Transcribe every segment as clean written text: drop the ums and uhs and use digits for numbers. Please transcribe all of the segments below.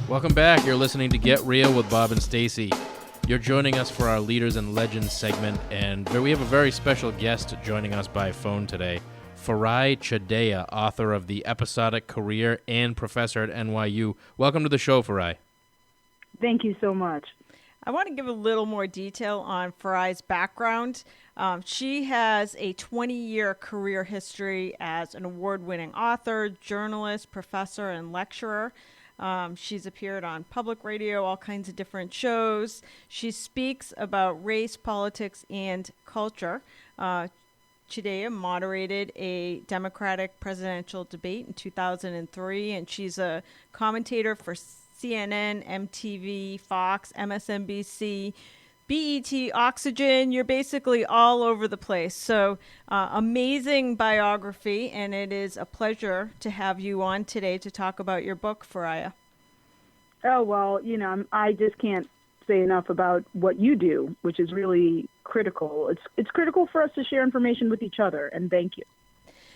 Welcome back. You're listening to Get Real with Bob and Stacey. You're joining us for our Leaders and Legends segment, and we have a very special guest joining us by phone today, Farai Chideya, author of The Episodic Career and professor at NYU. Welcome to the show, Farai. Thank you so much. I want to give a little more detail on Farai's background. She has a 20-year career history as an award-winning author, journalist, professor, and lecturer. She's appeared on public radio, all kinds of different shows. She speaks about race, politics, and culture. Chideya moderated a Democratic presidential debate in 2003, and she's a commentator for CNN, MTV, Fox, MSNBC, BET, Oxygen. You're basically all over the place. So amazing biography, and it is a pleasure to have you on today to talk about your book, Farai. Oh, well, I just can't say enough about what you do, which is really critical. It's critical for us to share information with each other, and thank you.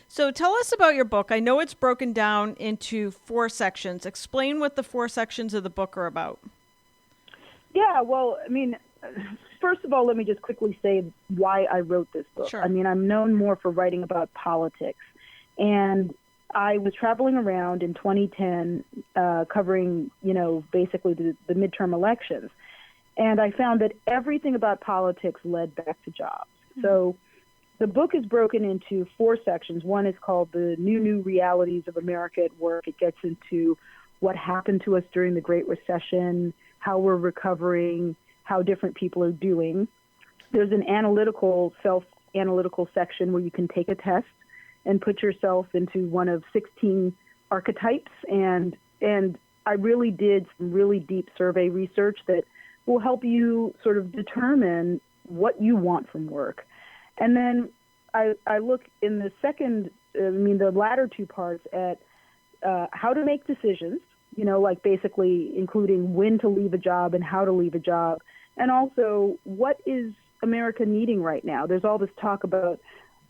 So tell us about your book. I know it's broken down into 4 sections. Explain what the 4 sections of the book are about. Yeah, well, first of all, let me just quickly say why I wrote this book. Sure. I'm known more for writing about politics. And I was traveling around in 2010 covering, basically the midterm elections. And I found that everything about politics led back to jobs. Mm-hmm. So the book is broken into 4 sections. One is called The New Realities of America at Work. It gets into what happened to us during the Great Recession, how we're recovering, how different people are doing. There's an self-analytical section where you can take a test and put yourself into one of 16 archetypes. And I really did some really deep survey research that will help you sort of determine what you want from work. And then I look in the the latter 2 parts at how to make decisions, like basically including when to leave a job and how to leave a job. And also, what is America needing right now? There's all this talk about,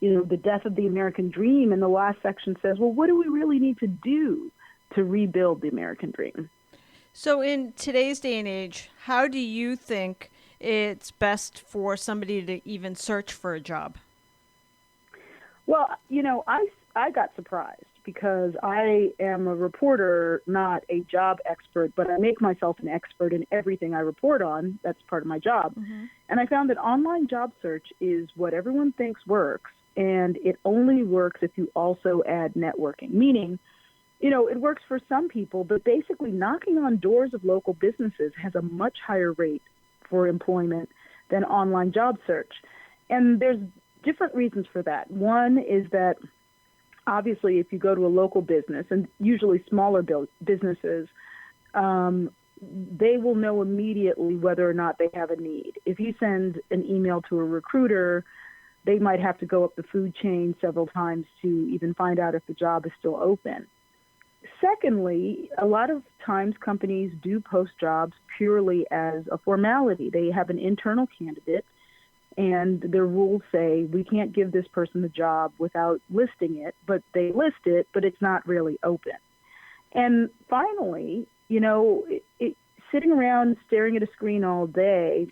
the death of the American dream. And the last section says, well, what do we really need to do to rebuild the American dream? So in today's day and age, how do you think it's best for somebody to even search for a job? Well, I got surprised because I am a reporter, not a job expert, but I make myself an expert in everything I report on. That's part of my job. Mm-hmm. And I found that online job search is what everyone thinks works, and it only works if you also add networking, meaning, it works for some people, but basically knocking on doors of local businesses has a much higher rate for employment than online job search. And there's different reasons for that. One is that obviously if you go to a local business, and usually smaller businesses, they will know immediately whether or not they have a need. If you send an email to a recruiter, they might have to go up the food chain several times to even find out if the job is still open. Secondly, a lot of times companies do post jobs purely as a formality. They have an internal candidate, and their rules say we can't give this person the job without listing it, but they list it, but it's not really open. And finally, sitting around staring at a screen all day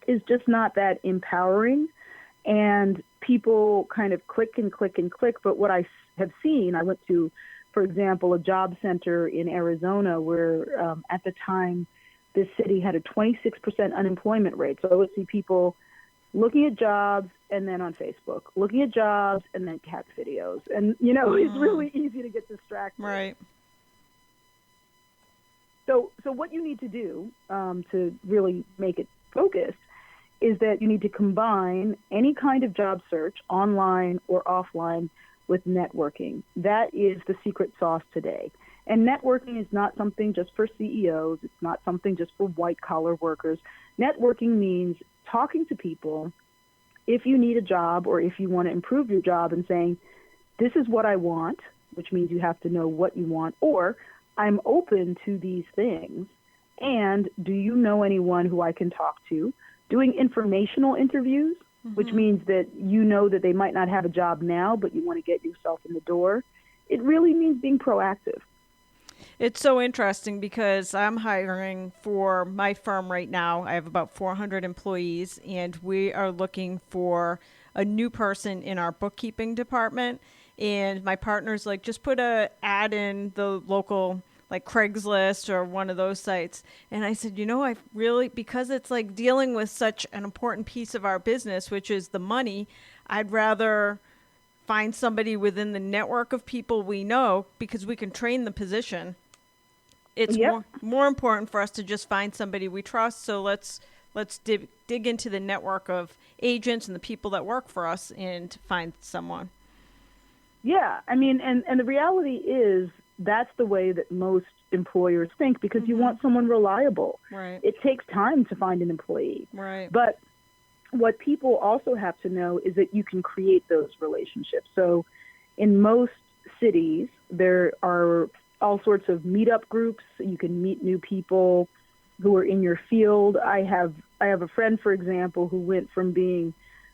is just not that empowering, and people kind of click and click and click. But what I have seen, I went to, for example, a job center in Arizona where at the time this city had a 26% unemployment rate. So I would see people looking at jobs and then on Facebook, looking at jobs and then cat videos. And, it's really easy to get distracted. Right. So what you need to do to really make it focused is that you need to combine any kind of job search, online or offline, with networking. That is the secret sauce today. And networking is not something just for CEOs. It's not something just for white-collar workers. Networking means talking to people if you need a job or if you want to improve your job and saying, this is what I want, which means you have to know what you want, or I'm open to these things, and do you know anyone who I can talk to? Doing informational interviews, which means that that they might not have a job now, but you want to get yourself in the door. It really means being proactive. It's so interesting because I'm hiring for my firm right now. I have about 400 employees, and we are looking for a new person in our bookkeeping department. And my partner's like, just put a ad in the local, like Craigslist or one of those sites. And I said, I really, because it's like dealing with such an important piece of our business, which is the money, I'd rather find somebody within the network of people we know because we can train the position. It's more important for us to just find somebody we trust. So let's dig into the network of agents and the people that work for us and find someone. Yeah, I mean, and the reality is that's the way that most employers think because you want someone reliable. Right. It takes time to find an employee. Right. But what people also have to know is that you can create those relationships. So in most cities, there are all sorts of meetup groups. You can meet new people who are in your field. I have a friend, for example, who went from being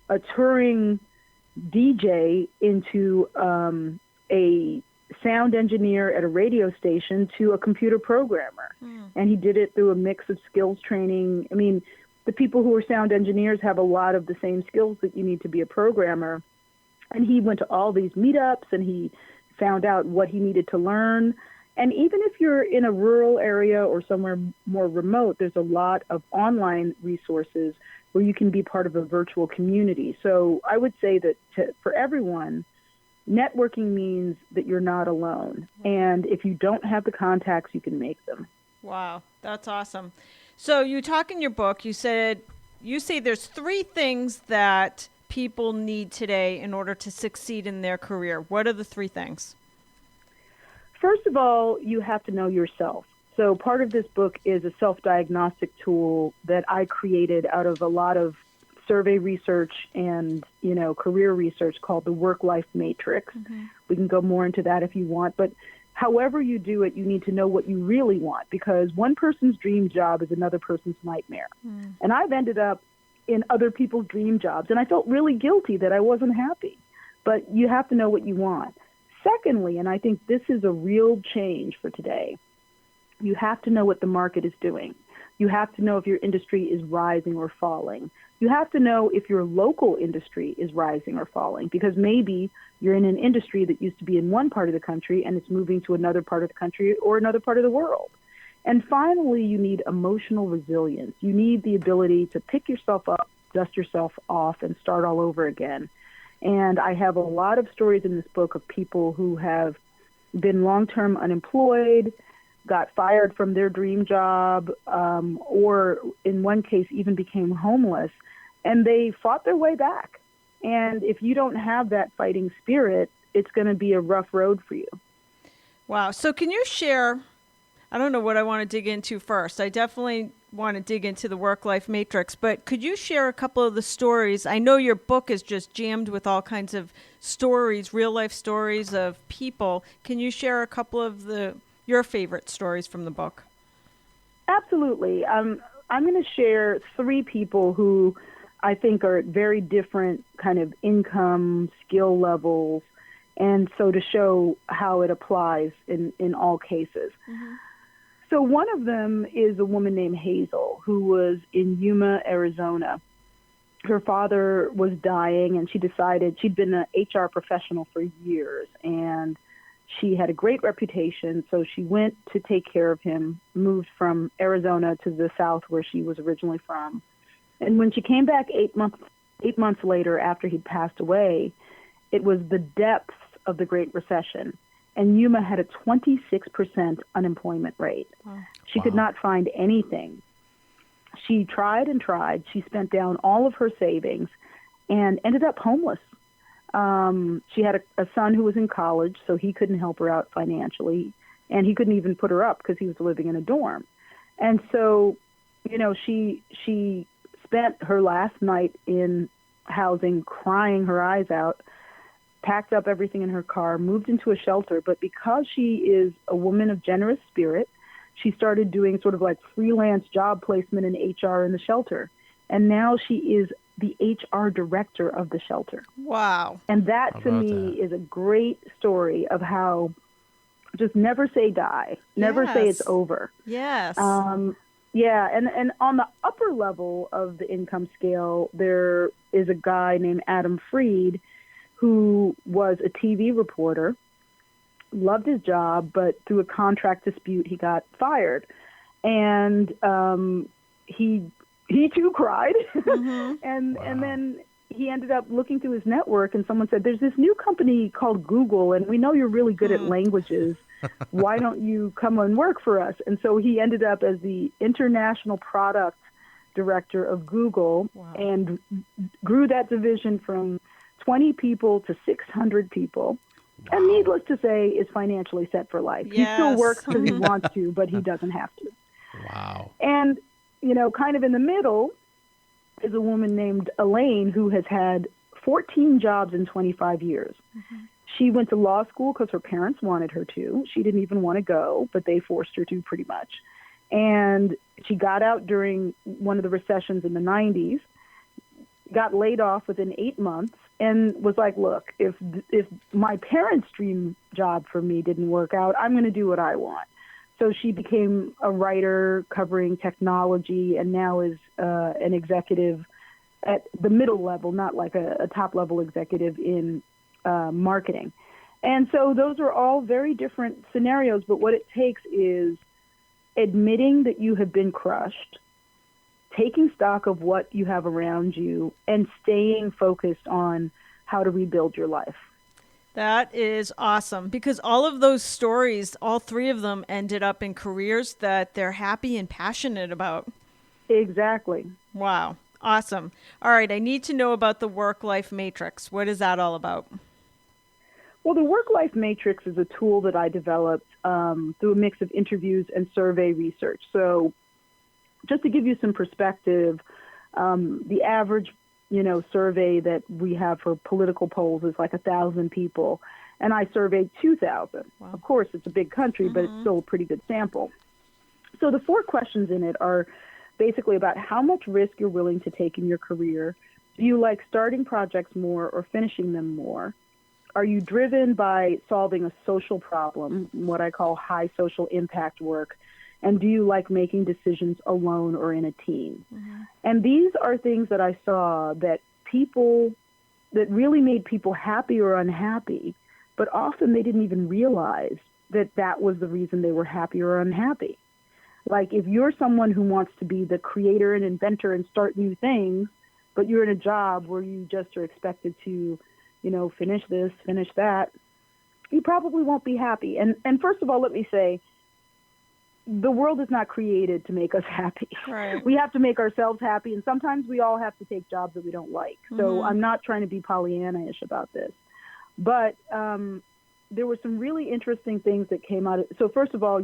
a touring DJ into a sound engineer at a radio station to a computer programmer. And he did it through a mix of skills training. I mean, the people who are sound engineers have a lot of the same skills that you need to be a programmer. And he went to all these meetups and he found out what he needed to learn. And even if you're in a rural area or somewhere more remote, there's a lot of online resources where you can be part of a virtual community. So I would say that for everyone, networking means that you're not alone. And if you don't have the contacts, you can make them. Wow, that's awesome. So you talk in your book, you say there's 3 things that people need today in order to succeed in their career. What are the 3 things? First of all, you have to know yourself. So part of this book is a self-diagnostic tool that I created out of a lot of survey research and, career research called the work-life matrix. We can go more into that if you want, but however you do it, you need to know what you really want because one person's dream job is another person's nightmare. And I've ended up in other people's dream jobs, and I felt really guilty that I wasn't happy. But you have to know what you want. Secondly, and I think this is a real change for today, you have to know what the market is doing. You have to know if your industry is rising or falling. You have to know if your local industry is rising or falling because maybe you're in an industry that used to be in one part of the country and it's moving to another part of the country or another part of the world. And finally, you need emotional resilience. You need the ability to pick yourself up, dust yourself off, and start all over again. And I have a lot of stories in this book of people who have been long-term unemployed, got fired from their dream job, or in one case even became homeless, and they fought their way back. And if you don't have that fighting spirit, it's going to be a rough road for you. Wow. So can you share, I don't know what I want to dig into first. I definitely want to dig into the work-life matrix, but could you share a couple of the stories? I know your book is just jammed with all kinds of stories, real-life stories of people. Can you share a couple of your favorite stories from the book? Absolutely. I'm going to share 3 people who I think are at very different kind of income, skill levels, and so to show how it applies in all cases. So one of them is a woman named Hazel who was in Yuma, Arizona. Her father was dying, and she decided she'd been an HR professional for years, and she had a great reputation, so she went to take care of him, moved from Arizona to the South where she was originally from. And when she came back 8 months later after he'd passed away, it was the depths of the Great Recession. And Yuma had a 26% unemployment rate. She could not find anything. She tried and tried. She spent down all of her savings and ended up homeless. She had a son who was in college, so he couldn't help her out financially, and he couldn't even put her up because he was living in a dorm. And so, she spent her last night in housing crying her eyes out, packed up everything in her car, moved into a shelter. But because she is a woman of generous spirit, she started doing sort of like freelance job placement in HR in the shelter. And now she is the HR director of the shelter. Wow. And that to me is a great story of how just never say die. Never say it's Yes. over. Yes. Yeah, and on the upper level of the income scale, there is a guy named Adam Freed who was a TV reporter, loved his job, but through a contract dispute, he got fired. And he too cried. And then he ended up looking through his network, and someone said, there's this new company called Google, and we know you're really good at languages. Why don't you come and work for us? And so he ended up as the international product director of Google and grew that division from 20 people to 600 people. Wow. And needless to say, is financially set for life. He still works because he wants to, but he doesn't have to. Wow. And, kind of in the middle is a woman named Elaine who has had 14 jobs in 25 years. She went to law school because her parents wanted her to. She didn't even want to go, but they forced her to pretty much. And she got out during one of the recessions in the 90s, got laid off within 8 months, and was like, look, if my parents' dream job for me didn't work out, I'm going to do what I want. So she became a writer covering technology and now is an executive at the middle level, not like a top-level executive in marketing. And so those are all very different scenarios, but what it takes is admitting that you have been crushed, taking stock of what you have around you, and staying focused on how to rebuild your life. That is awesome, because all of those stories, all three of them ended up in careers that they're happy and passionate about. Exactly. Wow. Awesome. All right. I need to know about the work-life matrix. What is that all about? Well, the work-life matrix is a tool that I developed through a mix of interviews and survey research. So just to give you some perspective, the average survey that we have for political polls is like 1,000 people, and I surveyed 2,000. Wow. Of course, it's a big country, but it's still a pretty good sample. So the 4 questions in it are basically about how much risk you're willing to take in your career. Do you like starting projects more or finishing them more? Are you driven by solving a social problem, what I call high social impact work? And do you like making decisions alone or in a team? And these are things that I saw that really made people happy or unhappy, but often they didn't even realize that that was the reason they were happy or unhappy. Like if you're someone who wants to be the creator and inventor and start new things, but you're in a job where you just are expected to, finish this, finish that, you probably won't be happy. And first of all, let me say, the world is not created to make us happy. Right. We have to make ourselves happy, and sometimes we all have to take jobs that we don't like. So I'm not trying to be Pollyanna-ish about this. But there were some really interesting things that came out. So first of all,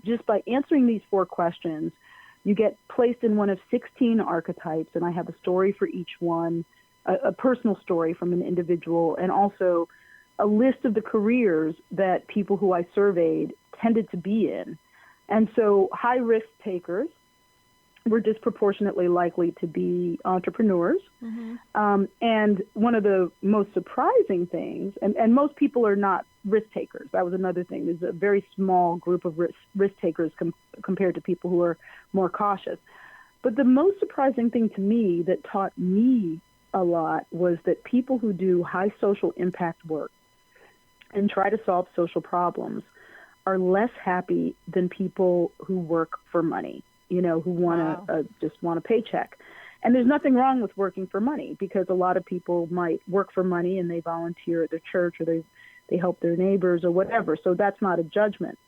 just by answering these 4 questions, you get placed in one of 16 archetypes, and I have a story for each one, a personal story from an individual, and also a list of the careers that people who I surveyed tended to be in. And so high risk takers were disproportionately likely to be entrepreneurs. And one of the most surprising things, and most people are not risk takers. That was another thing. There's a very small group of risk takers compared to people who are more cautious. But the most surprising thing to me that taught me a lot was that people who do high social impact work and try to solve social problems are less happy than people who work for money, who want to just want a paycheck. And there's nothing wrong with working for money, because a lot of people might work for money and they volunteer at their church or they help their neighbors or whatever. So that's not a judgment.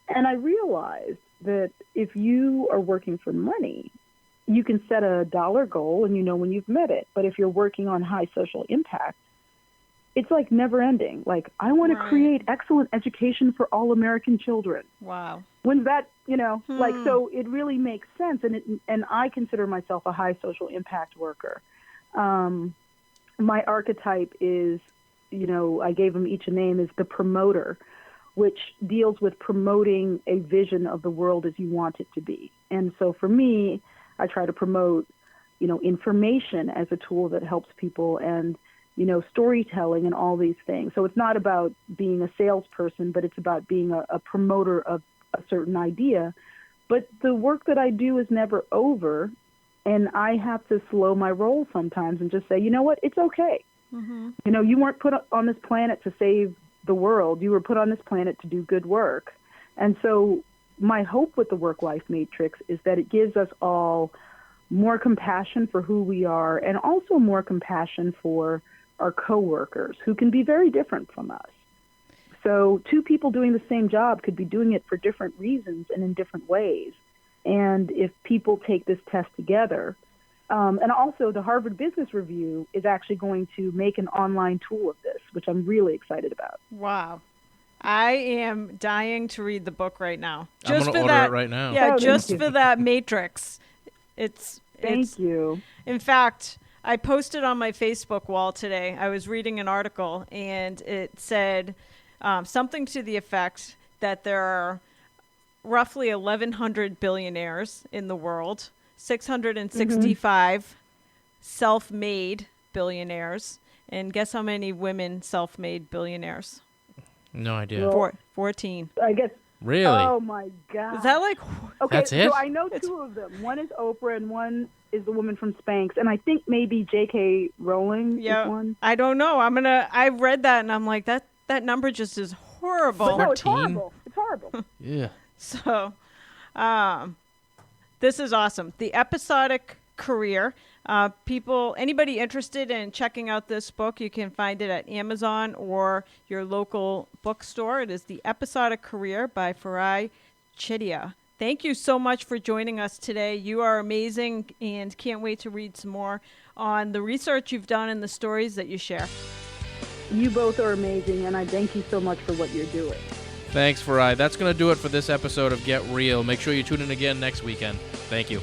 And I realized that if you are working for money, you can set a dollar goal and when you've met it. But if you're working on high social impact, it's like never ending. Like, I want to create excellent education for all American children. Wow. When's that, so it really makes sense. And I consider myself a high social impact worker. My archetype is, I gave them each a name, is the promoter, which deals with promoting a vision of the world as you want it to be. And so for me, I try to promote, information as a tool that helps people, and storytelling and all these things. So it's not about being a salesperson, but it's about being a promoter of a certain idea. But the work that I do is never over, and I have to slow my roll sometimes and just say, you know what, it's okay. Mm-hmm. You weren't put on this planet to save the world. You were put on this planet to do good work. And so my hope with the work-life matrix is that it gives us all more compassion for who we are, and also more compassion for our coworkers, who can be very different from us. So two people doing the same job could be doing it for different reasons and in different ways. And if people take this test together, and also the Harvard Business Review is actually going to make an online tool of this, which I'm really excited about. Wow. I am dying to read the book right now. I'm going to order it right now. Yeah, just for that matrix. Thank you. In fact, I posted on my Facebook wall today, I was reading an article, and it said something to the effect that there are roughly 1,100 billionaires in the world, 665 self-made billionaires, and guess how many women self-made billionaires? No idea. 14. I guess. Really? Oh my God. Is that like? Okay, That's it? so I know two of them. One is Oprah, and one is the woman from Spanx, and I think maybe J.K. Rowling is one. I don't know. I read that, and I'm like, that number just is horrible. But no, it's horrible. It's horrible. Yeah. So, this is awesome. The Episodic Career. Anybody interested in checking out this book, you can find it at Amazon or your local bookstore. It is The Episodic Career by Farai Chideya. Thank you so much for joining us today. You are amazing, and can't wait to read some more on the research you've done and the stories that you share. You both are amazing, and I thank you so much for what you're doing. Thanks, Farai. That's going to do it for this episode of Get Real. Make sure you tune in again next weekend. Thank you.